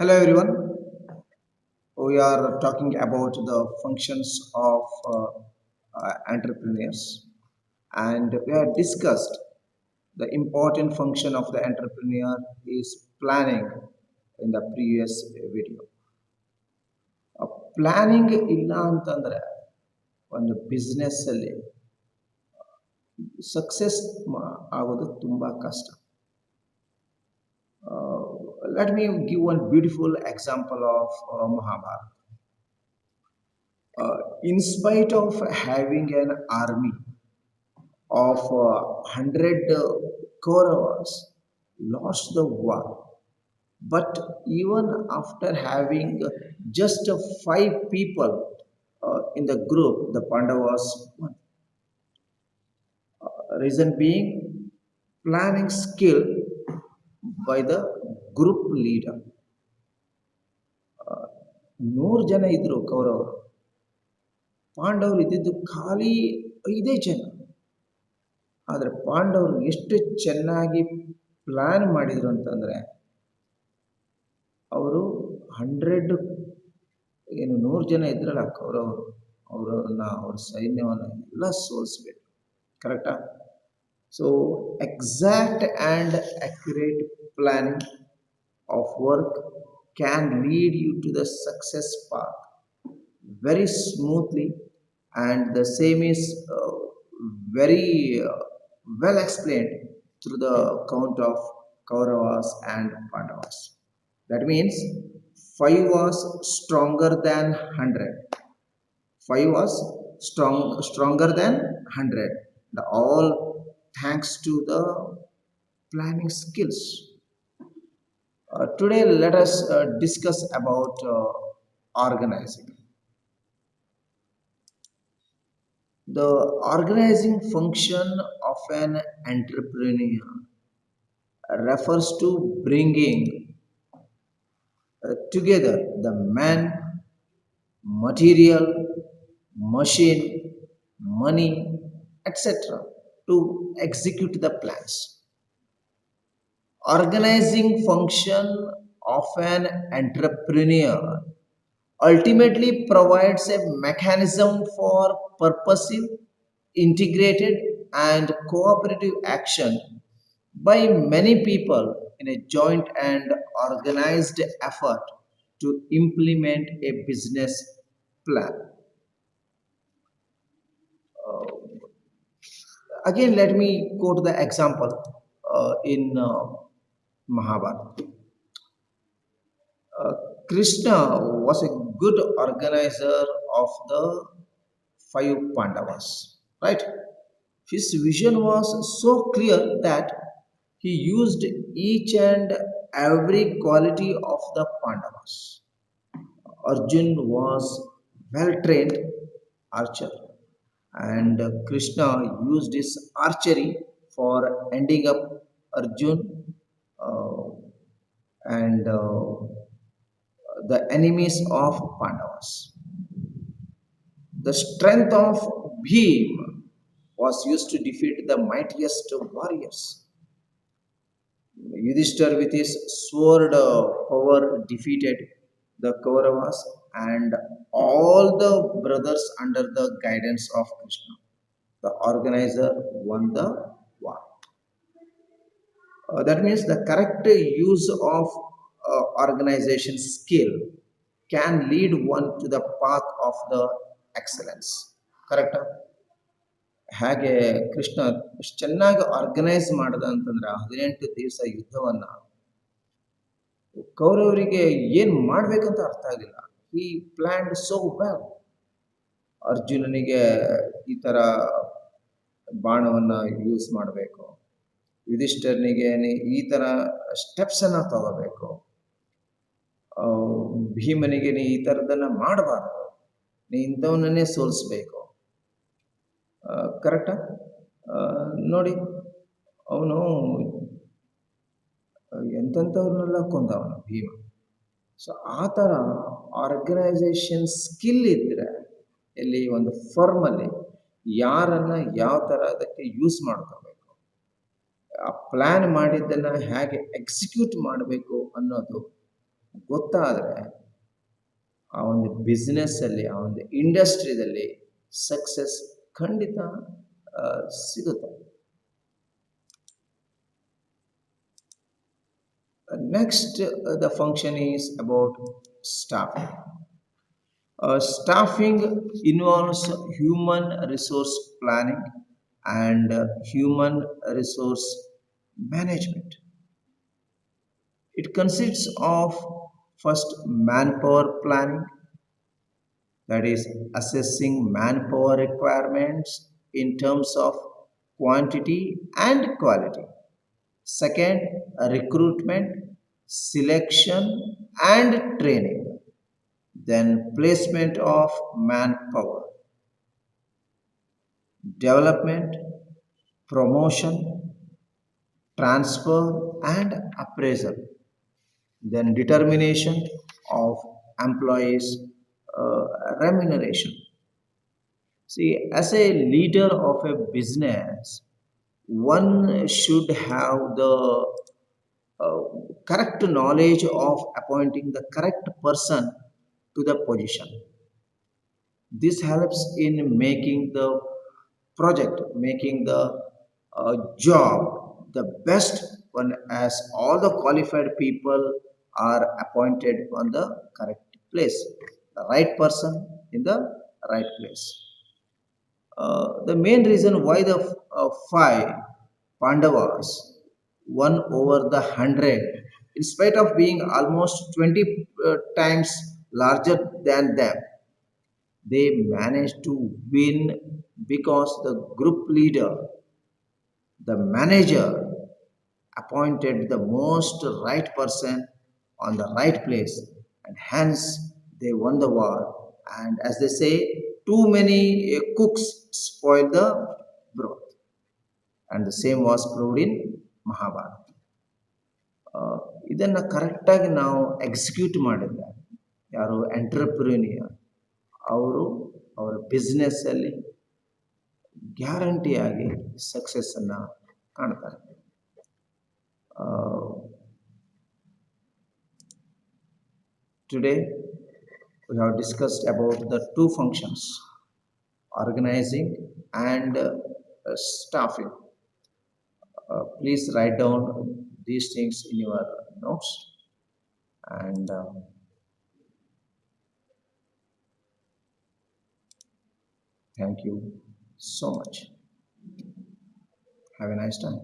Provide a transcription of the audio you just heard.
Hello everyone. We are talking about the functions of entrepreneurs, and we have discussed the important function of the entrepreneur is planning in the previous video. Planning ಇಲ್ಲ ಅಂತಂದ್ರೆ ಒಂದು business ಅಲ್ಲಿ success ಆಗೋದು ತುಂಬಾ ಕಷ್ಟ. Let me give one beautiful example of Mahabharata. In spite of having an army of 100 Kauravas lost the war, but even after having just five people in the group, the Pandavas won. Reason being planning skill by the group leader. 100 ಜನ ಇದ್ರು ಕೌರವರು, ಪಾಂಡವರು ಇದ್ದಿದ್ದು ಖಾಲಿ 5 ಜನ. ಆದರೆ ಪಾಂಡವರು ಎಷ್ಟು ಚೆನ್ನಾಗಿ ಪ್ಲಾನ್ ಮಾಡಿದ್ರು ಅಂತಂದ್ರೆ ಅವರು 100 100 ಜನ ಇದ್ರಲ್ಲ ಕೌರವರು, ಅವ್ರ ಸೈನ್ಯವನ್ನು ಎಲ್ಲ ಸೋಲಿಸ್ಬೇಕು. ಕರೆಕ್ಟಾ? So exact and accurate planning of work can lead you to the success path very smoothly, and the same is very well explained through the count of Kauravas and Pandavas. That means 5 was stronger than 100. 5 was stronger than 100. All thanks to the planning skills. Today let us discuss about organizing. The organizing function of an entrepreneur refers to bringing together the man, material, machine, money, etc. to execute the plans. Organizing function of an entrepreneur ultimately provides a mechanism for purposive, integrated, and cooperative action by many people in a joint and organized effort to implement a business plan. Again, let me quote the example in Mahabharata. Krishna was a good organizer of the 5 Pandavas, right? His vision was so clear that he used each and every quality of the Pandavas. Arjun was well trained archer, and Krishna used his archery for ending up Arjun and the enemies of Pandavas. The strength of Bhim was used to defeat the mightiest warriors. Yudhishthir with his sword power defeated the Kauravas and all the brothers under the guidance of Krishna. The organizer won the war. That means the correct use of organization skill can lead one to the path of the excellence. Correct? ಹಾಗೆ ಕೃಷ್ಣ ಎಷ್ಟು ಚೆನ್ನಾಗಿ organise ಮಾಡಿದ ಅಂತಂದ್ರೆ 18 ದಿವಸ ಯುದ್ಧವನ್ನ ಕೌರವರಿಗೆ ಏನ್ ಮಾಡ್ಬೇಕಂತ ಅರ್ಥ ಆಗಿಲ್ಲ. ಹಿ ಪ್ಲಾನ್ಡ್ ಸೋ ವೆಲ್. ಅರ್ಜುನನಿಗೆ ಈ ತರ ಬಾಣವನ್ನ ಯೂಸ್ ಮಾಡಬೇಕು, ಯುಧಿಷ್ಠರ್ನಿಗೆ ಈ ತರ ಸ್ಟೆಪ್ಸ್ ಅನ್ನ ತಗೋಬೇಕು, ಭೀಮನಿಗೆ ನೀ ಈ ಥರದನ್ನು ಮಾಡಬಾರ್ದು, ನೀ ಇಂಥವನ್ನೇ ಸೋಲಿಸ್ಬೇಕು. ಕರೆಕ್ಟಾ? ನೋಡಿ, ಅವನು ಎಂತೆಂಥವ್ರನ್ನೆಲ್ಲ ಕೊಂದವನು ಭೀಮ. ಸೊ ಆ ಥರ ಆರ್ಗನೈಸೇಷನ್ ಸ್ಕಿಲ್ ಇದ್ದರೆ ಇಲ್ಲಿ ಒಂದು ಫರ್ಮಲ್ಲಿ ಯಾರನ್ನು ಯಾವ ಥರ ಅದಕ್ಕೆ ಯೂಸ್ ಮಾಡ್ಕೋಬೇಕು, ಆ ಪ್ಲ್ಯಾನ್ ಮಾಡಿದ್ದನ್ನು ಹೇಗೆ ಎಕ್ಸಿಕ್ಯೂಟ್ ಮಾಡಬೇಕು ಅನ್ನೋದು ಗೊತ್ತಾದರೆ ಆ ಒಂದು ಬಿಸ್ನೆಸ್ಸಲ್ಲಿ ಆ ಒಂದು ಇಂಡಸ್ಟ್ರಿಯಲ್ಲಿ ಸಕ್ಸಸ್ ಖಂಡಿತ ಆ, ಸಿಗುತ್ತೆ. Next, the function is about staffing. Staffing involves human resource planning and human resource management. It consists of first manpower planning, that is assessing manpower requirements in terms of quantity and quality. Second, recruitment, selection, and training. Then, placement of manpower, development, promotion, transfer, and appraisal. Then, determination of employees' remuneration. See, as a leader of a business, one should have the uh, correct knowledge of appointing the correct person to the position. This helps in making the project, making the job the best one, as all the qualified people are appointed on the correct place, the right person in the right place. The main reason why the five Pandavas won over the 100, in spite of being almost 20 times larger than them, they managed to win because the group leader, the manager, appointed the most right person on the right place, and hence they won the war. And as they say, too many cooks spoil the broth, and the same was proved in Mahabharata. ಇದನ್ನು ಕರೆಕ್ಟಾಗಿ ನಾವು execute ಮಾಡಿದ್ರೆ ಯಾರು ಎಂಟ್ರಪ್ರಿನಿಯರ್ ಅವರು ಅವರ ಬಿಸ್ನೆಸ್ಸಲ್ಲಿ ಗ್ಯಾರಂಟಿಯಾಗಿ ಸಕ್ಸಸ್ಸನ್ನು ಕಾಣ್ತಾರೆ. Today we have discussed about the two functions, organizing and staffing. Please write down these things in your notes, and thank you so much. Have a nice time.